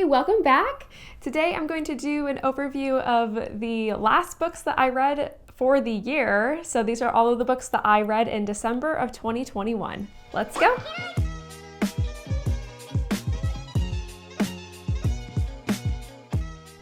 welcome back. Today I'm going to do an overview of the last books that I read for the year. So these are all of the books that I read in December of 2021. Let's go.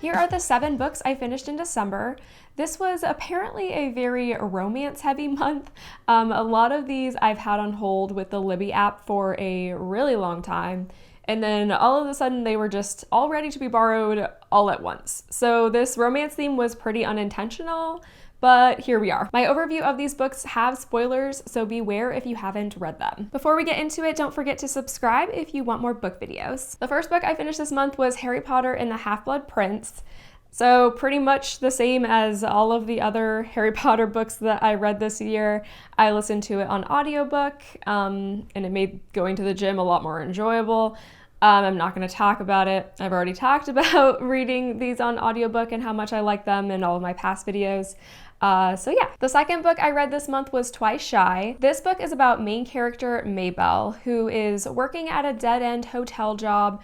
Here are the 7 books I finished in December. This was apparently a very romance-heavy month. A lot of these I've had on hold with the Libby app for a really long time. And then all of a sudden they were just all ready to be borrowed all at once. So this romance theme was pretty unintentional, but here we are. My overview of these books have spoilers, so beware if you haven't read them. Before we get into it, don't forget to subscribe if you want more book videos. The first book I finished this month was Harry Potter and the Half-Blood Prince. So pretty much the same as all of the other Harry Potter books that I read this year. I listened to it on audiobook, and it made going to the gym a lot more enjoyable. I'm not going to talk about it. I've already talked about reading these on audiobook and how much I like them in all of my past videos. So yeah, the second book I read this month was Twice Shy. This book is about main character Mabel, who is working at a dead-end hotel job.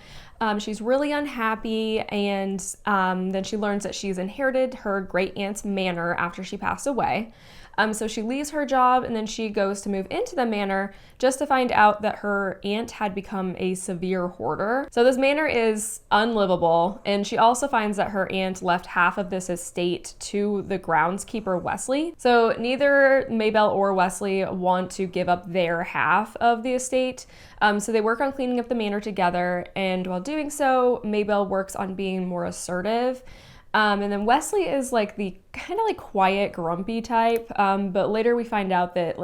She's really unhappy, and then she learns that she's inherited her great aunt's manor after she passed away. So she leaves her job and then she goes to move into the manor just to find out that her aunt had become a severe hoarder. So this manor is unlivable, and she also finds that her aunt left half of this estate to the groundskeeper Wesley. So neither Mabel or Wesley want to give up their half of the estate. So they work on cleaning up the manor together, and while doing so, Mabel works on being more assertive. And then Wesley is like the kind of like quiet, grumpy type. But later we find out that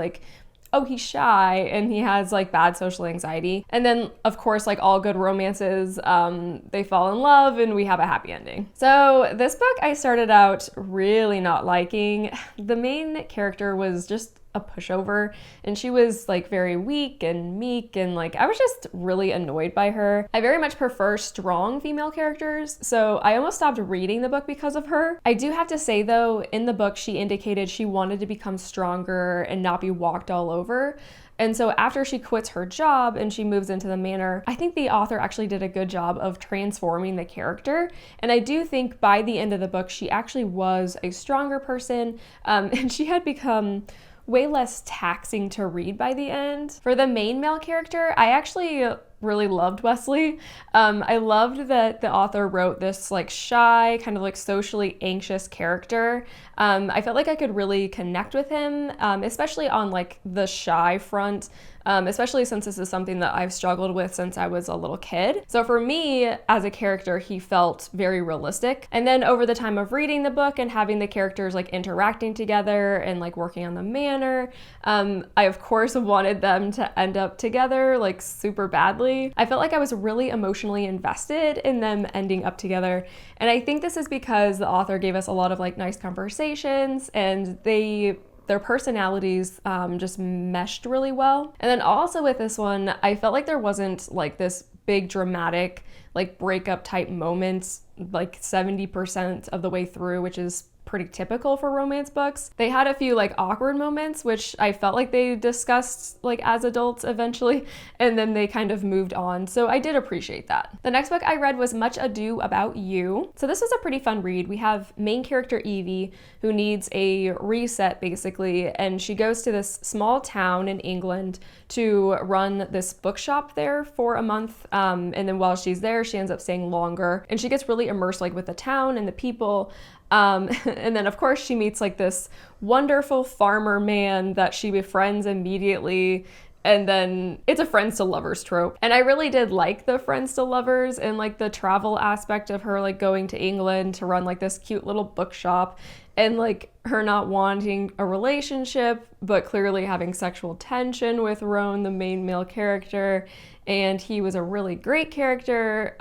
he's shy and he has like bad social anxiety. And then of course, like all good romances, they fall in love and we have a happy ending. So this book I started out really not liking. The main character was just a pushover, and she was like very weak and meek, and like I was just really annoyed by her. I very much prefer strong female characters, so I almost stopped reading the book because of her. I do have to say though, in the book she indicated she wanted to become stronger and not be walked all over. And so after she quits her job and she moves into the manor, I think the author actually did a good job of transforming the character. And I do think by the end of the book, she actually was a stronger person, and she had become way less taxing to read by the end. For the main male character, I actually really loved Wesley. I loved that the author wrote this like shy, kind of like socially anxious character. I felt like I could really connect with him, especially on like the shy front, especially since this is something that I've struggled with since I was a little kid. So for me, as a character, he felt very realistic. And then over the time of reading the book and having the characters like interacting together and like working on the manor, I of course wanted them to end up together like super badly. I felt like I was really emotionally invested in them ending up together. And I think this is because the author gave us a lot of like nice conversations, and their personalities just meshed really well. And then also with this one, I felt like there wasn't like this big dramatic like breakup type moments like 70% of the way through, which is pretty typical for romance books. They had a few like awkward moments, which I felt like they discussed like as adults eventually, and then they kind of moved on. So I did appreciate that. The next book I read was Much Ado About You. So this was a pretty fun read. We have main character Evie, who needs a reset basically, and she goes to this small town in England to run this bookshop there for a month. And then while she's there, she ends up staying longer, and she gets really immersed like with the town and the people. And then of course she meets like this wonderful farmer man that she befriends immediately, and then it's a friends to lovers trope. And I really did like the friends to lovers and like the travel aspect of her like going to England to run like this cute little bookshop, and like her not wanting a relationship but clearly having sexual tension with Roan, the main male character. And he was a really great character.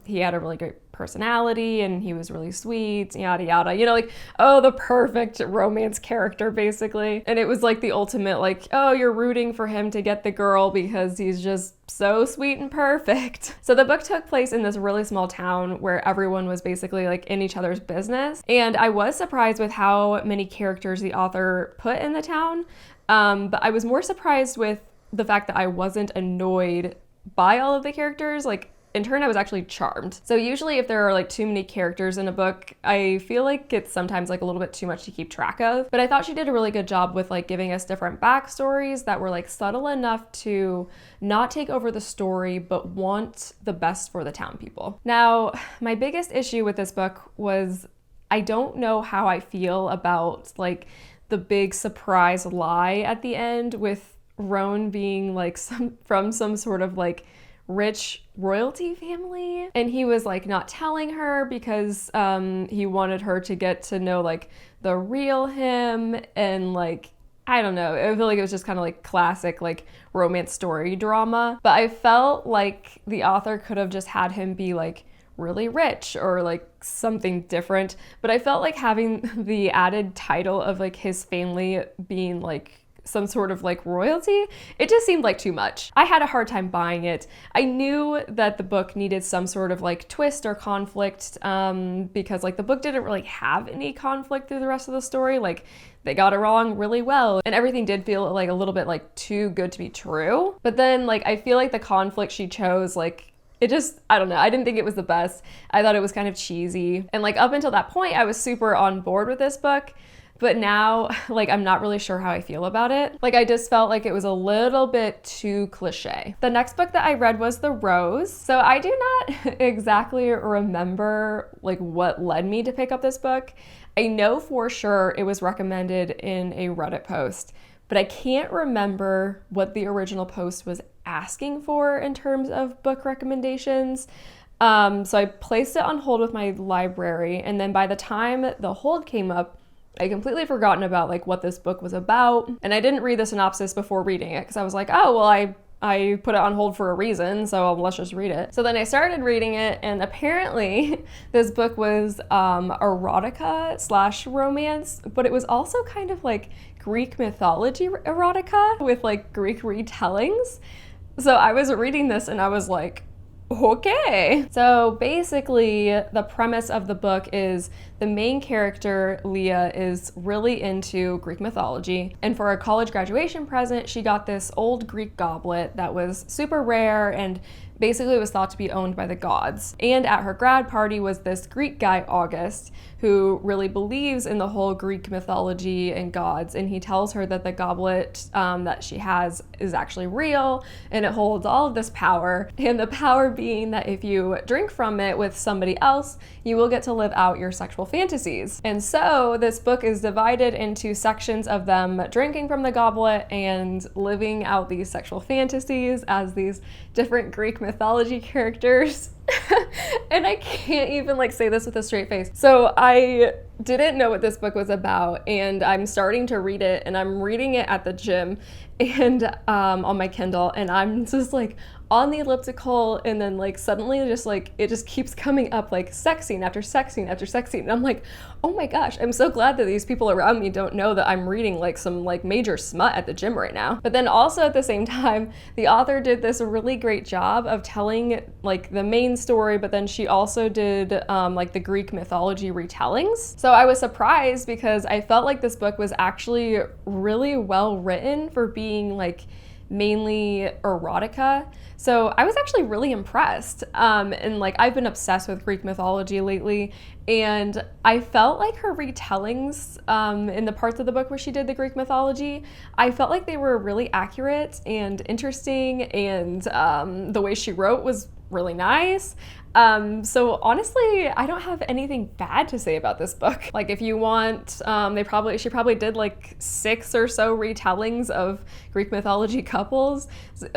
He had a really great personality, and he was really sweet, yada yada, you know, like, oh, the perfect romance character basically. And it was like the ultimate like, oh, you're rooting for him to get the girl because he's just so sweet and perfect. So the book took place in this really small town where everyone was basically like in each other's business, and I was surprised with how many characters the author put in the town, but I was more surprised with the fact that I wasn't annoyed by all of the characters. Like, in turn, I was actually charmed. So usually if there are like too many characters in a book, I feel like it's sometimes like a little bit too much to keep track of. But I thought she did a really good job with like giving us different backstories that were like subtle enough to not take over the story, but want the best for the town people. Now, my biggest issue with this book was I don't know how I feel about like the big surprise lie at the end with Roan being like from some sort of like rich royalty family, and he was like not telling her because he wanted her to get to know like the real him, and like I don't know, I feel like it was just kind of like classic like romance story drama. But I felt like the author could have just had him be like really rich or like something different, but I felt like having the added title of like his family being like some sort of like royalty, it just seemed like too much. I had a hard time buying it. I knew that the book needed some sort of like twist or conflict because like the book didn't really have any conflict through the rest of the story. Like they got it wrong really well, and everything did feel like a little bit like too good to be true. But then like I feel like the conflict she chose, like it just, I don't know, I didn't think it was the best. I thought it was kind of cheesy. And like up until that point, I was super on board with this book. But now, like, I'm not really sure how I feel about it. Like, I just felt like it was a little bit too cliche. The next book that I read was The Rose. So I do not exactly remember, like, what led me to pick up this book. I know for sure it was recommended in a Reddit post, but I can't remember what the original post was asking for in terms of book recommendations. So I placed it on hold with my library, and then by the time the hold came up, I completely forgotten about like what this book was about, and I didn't read the synopsis before reading it because I was like, oh, well, I put it on hold for a reason, so let's just read it. So then I started reading it, and apparently this book was erotica / romance, but it was also kind of like Greek mythology erotica with like Greek retellings. So I was reading this and I was like, okay. So basically the premise of the book is the main character, Leah, is really into Greek mythology, and for a college graduation present, she got this old Greek goblet that was super rare and basically was thought to be owned by the gods. And at her grad party was this Greek guy, August, who really believes in the whole Greek mythology and gods, and he tells her that the goblet that she has is actually real, and it holds all of this power, and the power being that if you drink from it with somebody else, you will get to live out your sexual fantasies. And so this book is divided into sections of them drinking from the goblet and living out these sexual fantasies as these different Greek mythology characters. And I can't even like say this with a straight face. So I didn't know what this book was about, and I'm starting to read it, and I'm reading it at the gym and on my Kindle, and I'm just like on the elliptical, and then like suddenly just like it just keeps coming up like sex scene after sex scene after sex scene, and I'm like, oh my gosh, I'm so glad that these people around me don't know that I'm reading like some like major smut at the gym right now. But then also at the same time, the author did this really great job of telling like the main story, but then she also did like the Greek mythology retellings. So I was surprised because I felt like this book was actually really well written for being like mainly erotica. So I was actually really impressed. And like I've been obsessed with Greek mythology lately, and I felt like her retellings in the parts of the book where she did the Greek mythology, I felt like they were really accurate and interesting, and the way she wrote was really nice. So honestly, I don't have anything bad to say about this book. Like if you want, she probably did like 6 or so retellings of Greek mythology couples.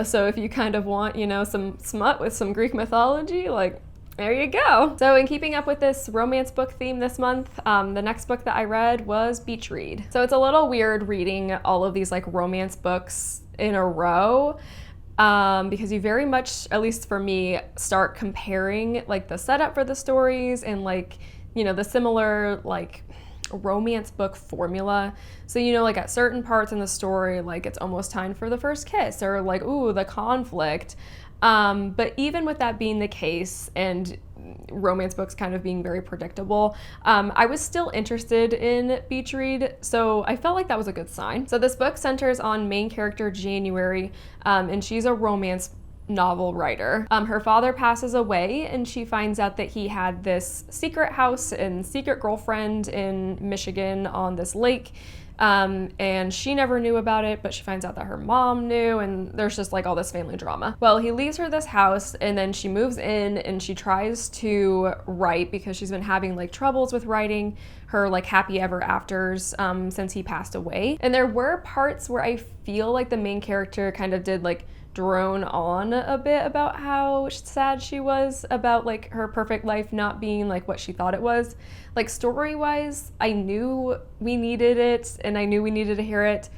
So if you kind of want, you know, some smut with some Greek mythology, like there you go. So in keeping up with this romance book theme this month, the next book that I read was Beach Read. So it's a little weird reading all of these like romance books in a row. Because you very much, at least for me, start comparing like the setup for the stories and like, you know, the similar like romance book formula. So, you know, like at certain parts in the story, like it's almost time for the first kiss, or like, ooh, the conflict. But even with that being the case and romance books kind of being very predictable, I was still interested in Beach Read, so I felt like that was a good sign. So this book centers on main character January, and she's a romance novel writer. Her father passes away, and she finds out that he had this secret house and secret girlfriend in Michigan on this lake. And she never knew about it, but she finds out that her mom knew, and there's just like all this family drama. Well, he leaves her this house, and then she moves in and she tries to write because she's been having like troubles with writing her like happy ever afters since he passed away. And there were parts where I feel like the main character kind of did like drone on a bit about how sad she was about like her perfect life not being like what she thought it was. Like story-wise, I knew we needed it and I knew we needed to hear it,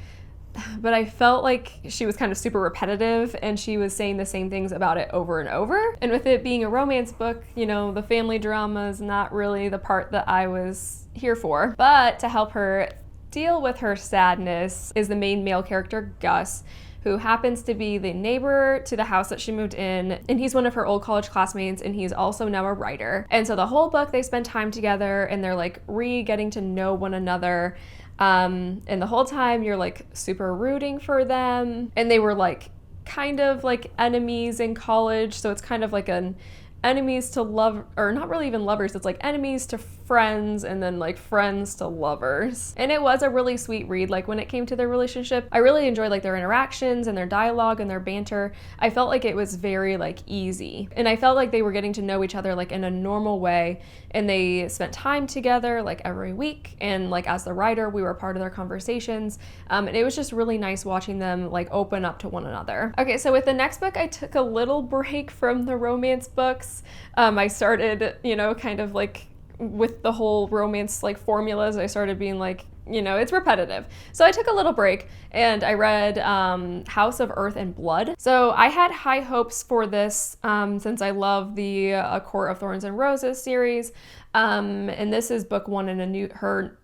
but I felt like she was kind of super repetitive and she was saying the same things about it over and over. And with it being a romance book, you know, the family drama is not really the part that I was here for. But to help her deal with her sadness is the main male character, Gus, who happens to be the neighbor to the house that she moved in. And he's one of her old college classmates, and he's also now a writer. And so the whole book, they spend time together and they're like getting to know one another. And the whole time you're like super rooting for them. And they were like kind of like enemies in college. So it's kind of like an enemies to love, or not really even lovers, it's like enemies to friends and then like friends to lovers. And it was a really sweet read. Like when it came to their relationship, I really enjoyed like their interactions and their dialogue and their banter. I felt like it was very like easy, and I felt like they were getting to know each other like in a normal way, and they spent time together like every week, and like as the writer we were part of their conversations, and it was just really nice watching them like open up to one another. Okay, so with the next book I took a little break from the romance books. I started, you know, kind of like with the whole romance like formulas, I started being like, you know, it's repetitive. So I took a little break and I read House of Earth and Blood. So I had high hopes for this since I love the A Court of Thorns and Roses series. And this is book one in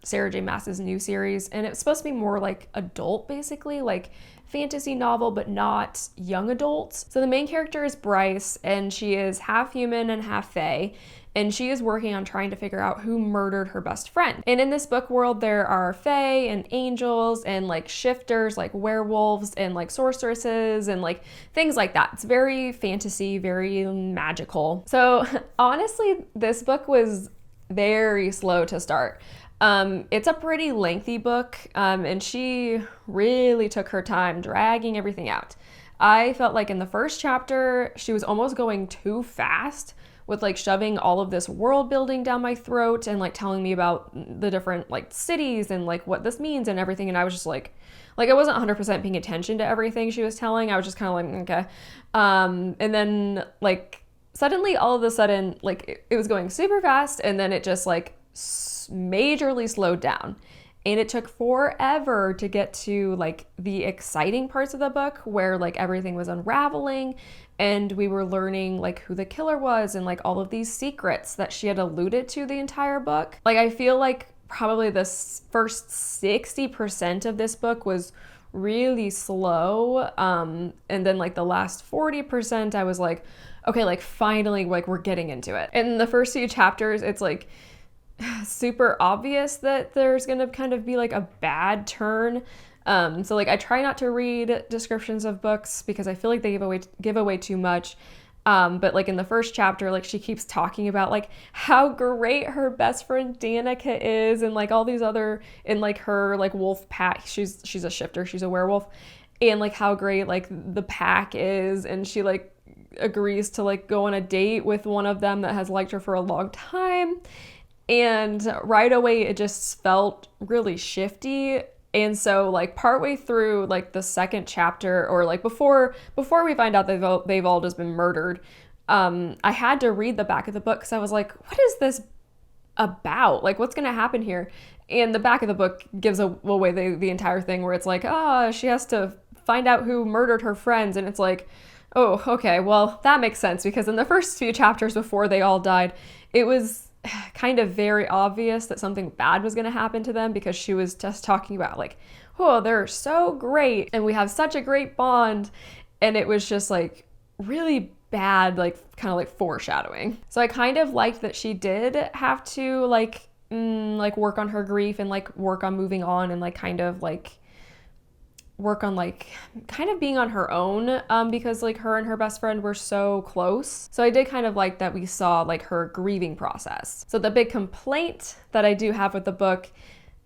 Sarah J. Maas's new series. And it's supposed to be more like adult, basically, like fantasy novel, but not young adult. So the main character is Reisz, and she is half human and half fae. And she is working on trying to figure out who murdered her best friend. And in this book world, there are fae and angels and like shifters, like werewolves and like sorceresses and like things like that. It's very fantasy, very magical. So honestly, this book was very slow to start. It's a pretty lengthy book, and she really took her time dragging everything out. I felt like in the first chapter, she was almost going too fast with like shoving all of this world building down my throat and like telling me about the different like cities and like what this means and everything. And I was just like I wasn't 100% paying attention to everything she was telling. I was just kind of like, okay. And then like suddenly all of a sudden, like it was going super fast, and then it just like majorly slowed down. And it took forever to get to like the exciting parts of the book where like everything was unraveling and we were learning like who the killer was and like all of these secrets that she had alluded to the entire book. Like I feel like probably the first 60% of this book was really slow. And then like the last 40% I was like, okay, like finally like we're getting into it. And the first few chapters, it's like super obvious that there's gonna kind of be like a bad turn. So like I try not to read descriptions of books because I feel like they give away too much. But like in the first chapter, like she keeps talking about like how great her best friend Danica is, and like all these other, in like her like wolf pack, she's a shifter, she's a werewolf, and like how great like the pack is, and she like agrees to like go on a date with one of them that has liked her for a long time. And right away, it just felt really shifty. And so like partway through like the second chapter, or like before we find out they've all just been murdered, I had to read the back of the book because I was like, what is this about? Like, what's going to happen here? And the back of the book gives away the entire thing, where it's like, she has to find out who murdered her friends. And it's like, oh, okay, well, that makes sense, because in the first few chapters before they all died, it was kind of very obvious that something bad was going to happen to them, because she was just talking about like, oh, they're so great and we have such a great bond. And it was just like really bad, like kind of like foreshadowing. So I kind of liked that she did have to like work on her grief and like work on moving on and like kind of like work on like kind of being on her own because like her and her best friend were so close. So I did kind of like that we saw like her grieving process. So the big complaint that I do have with the book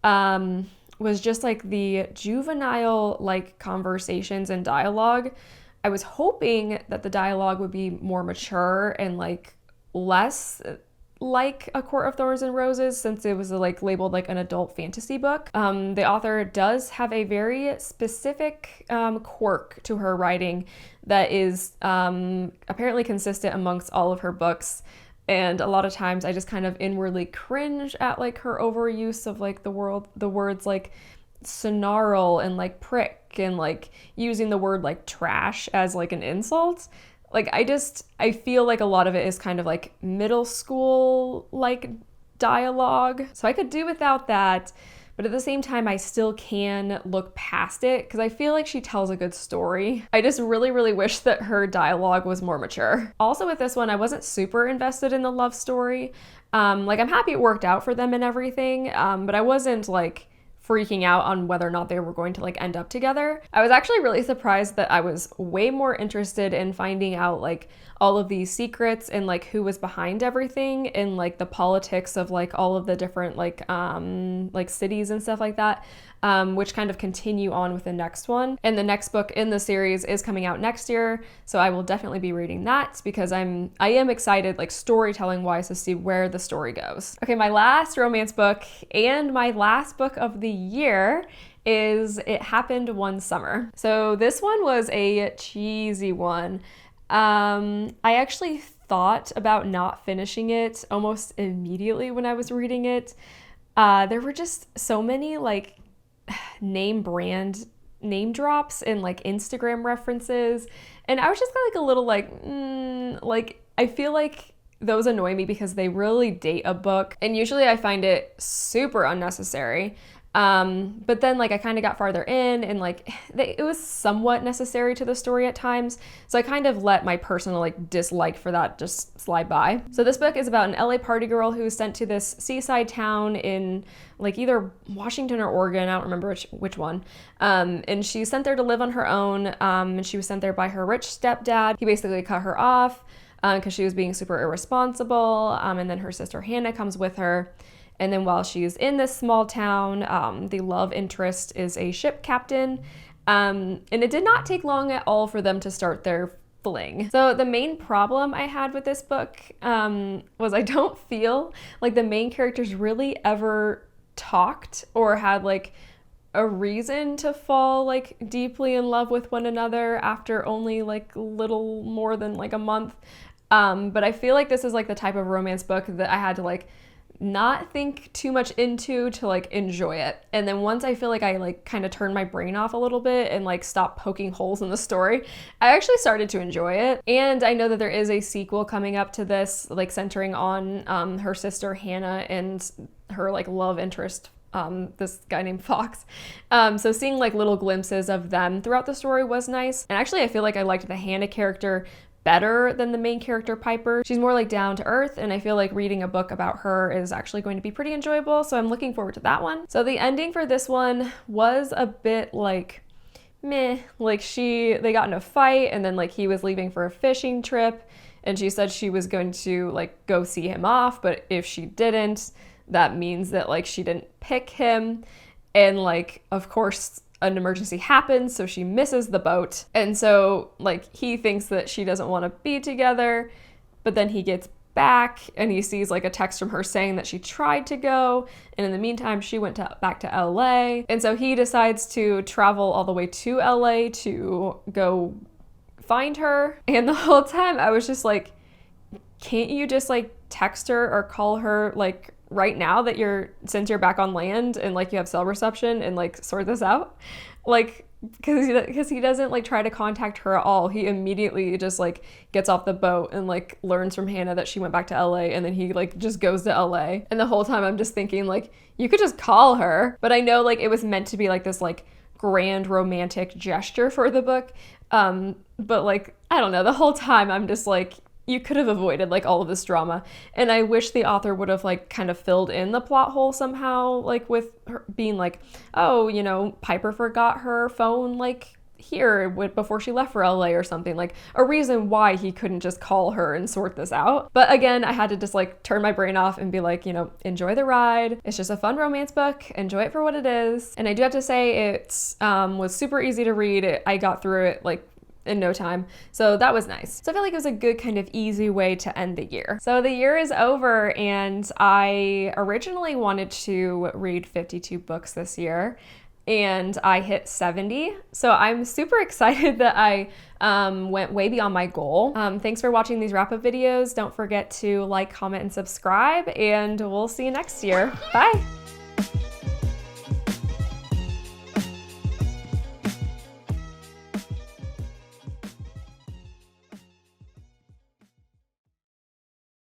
was just like the juvenile like conversations and dialogue. I was hoping that the dialogue would be more mature and like less like A Court of Thorns and Roses, since it was like labeled like an adult fantasy book. The author does have a very specific quirk to her writing that is apparently consistent amongst all of her books. And a lot of times I just kind of inwardly cringe at like her overuse of like the words like snarl and like prick and like using the word like trash as like an insult. Like I feel like a lot of it is kind of like middle school like dialogue. So I could do without that, but at the same time I still can look past it because I feel like she tells a good story. I just really, really wish that her dialogue was more mature. Also with this one, I wasn't super invested in the love story. Like I'm happy it worked out for them and everything, but I wasn't like freaking out on whether or not they were going to like end up together. I was actually really surprised that I was way more interested in finding out like all of these secrets and like who was behind everything and like the politics of like all of the different like cities and stuff like that, which kind of continue on with the next one. And the next book in the series is coming out next year, so I will definitely be reading that because I am excited like storytelling wise to see where the story goes. Okay, my last romance book and my last book of the year is It Happened One Summer. So this one was a cheesy one. I actually thought about not finishing it almost immediately when I was reading it. There were just so many like name drops and like Instagram references, and I was just like a little like I feel like those annoy me because they really date a book, and usually I find it super unnecessary. But then like I kind of got farther in and like it was somewhat necessary to the story at times. So I kind of let my personal like dislike for that just slide by. So this book is about an LA party girl who's sent to this seaside town in like either Washington or Oregon. I don't remember which one. And she's sent there to live on her own. And she was sent there by her rich stepdad. He basically cut her off because she was being super irresponsible. And then her sister Hannah comes with her. And then while she's in this small town, the love interest is a ship captain. And it did not take long at all for them to start their fling. So the main problem I had with this book was I don't feel like the main characters really ever talked or had like a reason to fall like deeply in love with one another after only like little more than like a month. But I feel like this is like the type of romance book that I had to like not think too much into to like enjoy it. And then once I feel like I like kind of turned my brain off a little bit and like stopped poking holes in the story, I actually started to enjoy it. And I know that there is a sequel coming up to this, like centering on her sister Hannah and her like love interest, this guy named Fox. So seeing like little glimpses of them throughout the story was nice. And actually I feel like I liked the Hannah character better than the main character Piper. She's more like down to earth, and I feel like reading a book about her is actually going to be pretty enjoyable, so I'm looking forward to that one. So the ending for this one was a bit like meh. Like they got in a fight, and then like he was leaving for a fishing trip, and she said she was going to like go see him off, but if she didn't, that means that like she didn't pick him. And like of course an emergency happens, so she misses the boat. And so like he thinks that she doesn't want to be together, but then he gets back and he sees like a text from her saying that she tried to go, and in the meantime she went back to LA. And so he decides to travel all the way to LA to go find her. And the whole time I was just like, can't you just like text her or call her like right now that since you're back on land and like you have cell reception, and like sort this out? Like because he doesn't like try to contact her at all. He immediately just like gets off the boat and like learns from Hannah that she went back to LA, and then he like just goes to LA. And the whole time I'm just thinking like, you could just call her. But I know like it was meant to be like this like grand romantic gesture for the book, but like I don't know, the whole time I'm just like, you could have avoided like all of this drama. And I wish the author would have like kind of filled in the plot hole somehow, like with her being like, oh, you know, Piper forgot her phone like here before she left for LA or something, like a reason why he couldn't just call her and sort this out. But again, I had to just like turn my brain off and be like, you know, enjoy the ride. It's just a fun romance book. Enjoy it for what it is. And I do have to say it was super easy to read. I got through it like in no time. So that was nice. So I feel like it was a good kind of easy way to end the year. So the year is over, and I originally wanted to read 52 books this year, and I hit 70. So I'm super excited that I went way beyond my goal. Thanks for watching these wrap-up videos. Don't forget to like, comment, and subscribe, and we'll see you next year. Bye.